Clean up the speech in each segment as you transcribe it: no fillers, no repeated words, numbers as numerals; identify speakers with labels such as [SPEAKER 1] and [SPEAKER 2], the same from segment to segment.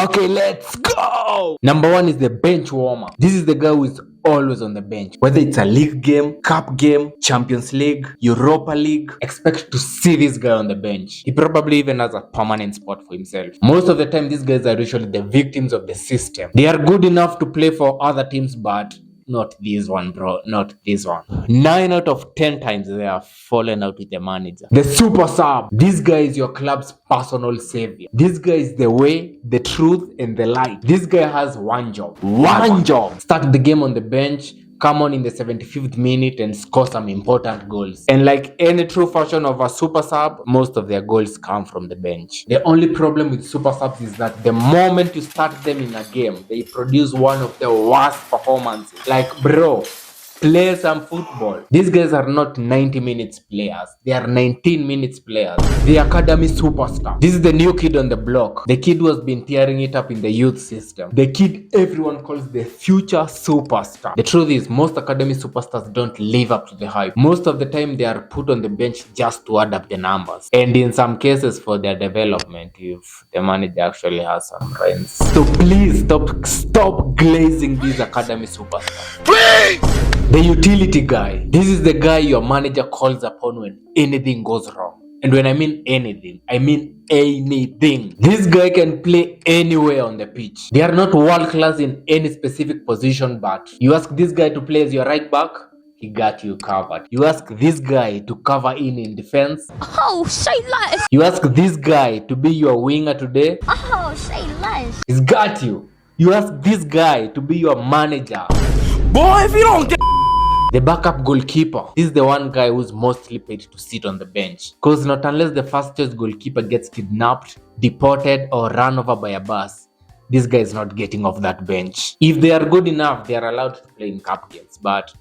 [SPEAKER 1] Okay, let's go. Number one is the bench warmer. This is the guy who is always on the bench. Whether it's a league game, cup game, Champions League, Europa League, expect to see this guy on the bench. He probably even has a permanent spot for himself. Most of the time, these guys are usually the victims of the system. They are good enough to play for other teams, but not this one, bro. Not this one. 9 out of 10 times they have fallen out with the manager. The super sub. This guy is your club's personal savior. This guy is the way, the truth, and the light. This guy has one job. One job. Start the game on the bench, come on in the 75th minute and score some important goals. And like any true version of a super sub, most of their goals come from the bench. The only problem with super subs is that the moment you start them in a game, they produce one of the worst performances. Like, bro, play some football. These guys are not 90 minutes players. They are 19 minutes players. The academy superstar. This is the new kid on the block. The kid who has been tearing it up in the youth system. The kid everyone calls the future superstar. The truth is, most academy superstars don't live up to the hype. Most of the time, they are put on the bench just to add up the numbers. And in some cases, for their development, if the manager actually has some friends. So please stop glazing these academy superstars. Please! The utility guy. This is the guy your manager calls upon when anything goes wrong. And when I mean anything, I mean anything. This guy can play anywhere on the pitch. They are not world class in any specific position, but you ask this guy to play as your right back, he got you covered. You ask this guy to cover in defense.
[SPEAKER 2] Oh, say less.
[SPEAKER 1] You ask this guy to be your winger today.
[SPEAKER 2] Oh, say less.
[SPEAKER 1] He's got you. You ask this guy to be your manager.
[SPEAKER 3] Boy, if you don't get
[SPEAKER 1] the backup goalkeeper. This is the one guy who's mostly paid to sit on the bench. Because not unless the first choice goalkeeper gets kidnapped, deported, or run over by a bus, this guy is not getting off that bench. If they are good enough, they are allowed to play in cup games. But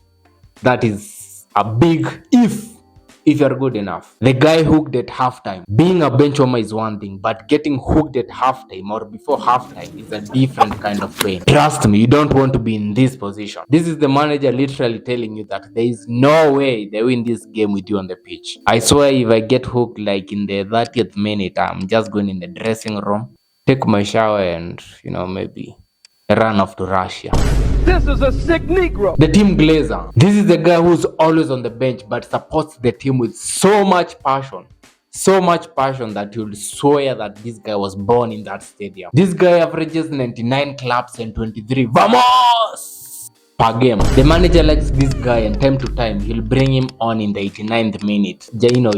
[SPEAKER 1] that is a big if you are good enough. The guy hooked at halftime. Being a bench warmer is one thing, but getting hooked at halftime or before halftime is a different kind of pain. Trust me, you don't want to be in this position. This is the manager literally telling you that there is no way they win this game with you on the pitch. I swear if I get hooked like in the 30th minute, I'm just going in the dressing room, take my shower and, maybe run off to Russia.
[SPEAKER 3] This is a sick Negro.
[SPEAKER 1] The team glazer. This is the guy who's always on the bench but supports the team with so much passion. So much passion that you'll swear that this guy was born in that stadium. This guy averages 99 claps and 23 vamos per game. The manager likes this guy and time to time he'll bring him on in the 89th minute.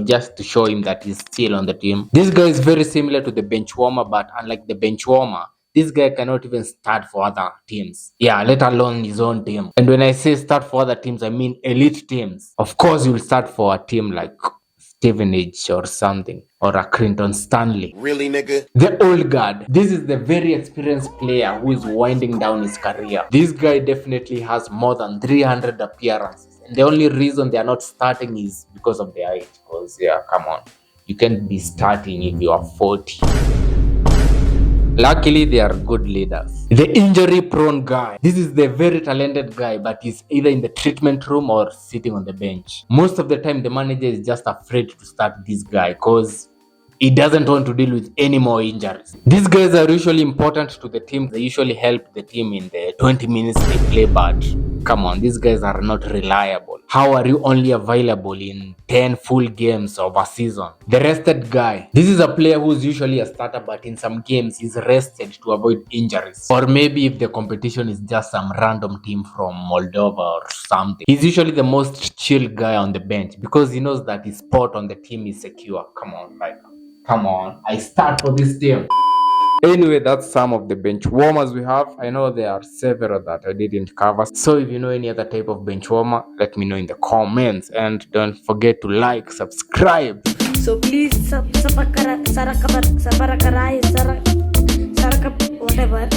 [SPEAKER 1] Just to show him that he's still on the team. This guy is very similar to the bench warmer, but unlike the bench warmer, this guy cannot even start for other teams. Yeah, let alone his own team. And when I say start for other teams, I mean elite teams. Of course, you'll start for a team like Stevenage or something. Or a Clinton Stanley.
[SPEAKER 3] Really, nigga?
[SPEAKER 1] The old guard. This is the very experienced player who is winding down his career. This guy definitely has more than 300 appearances. And the only reason they are not starting is because of their age. Because, come on. You can't be starting if you are 40. Luckily, they are good leaders. The injury-prone guy. This is the very talented guy, but he's either in the treatment room or sitting on the bench. Most of the time, the manager is just afraid to start this guy because he doesn't want to deal with any more injuries. These guys are usually important to the team. They usually help the team in the 20 minutes they play, but come on, these guys are not reliable. How are you only available in 10 full games of a season? The rested guy. This is a player who's usually a starter, but in some games he's rested to avoid injuries. Or maybe if the competition is just some random team from Moldova or something. He's usually the most chill guy on the bench because he knows that his spot on the team is secure. Come on, I start for this team. Anyway, that's some of the bench warmers we have. I know there are several that I didn't cover. So if you know any other type of bench warmer, let me know in the comments. And don't forget to like, subscribe.
[SPEAKER 2] So please, whatever.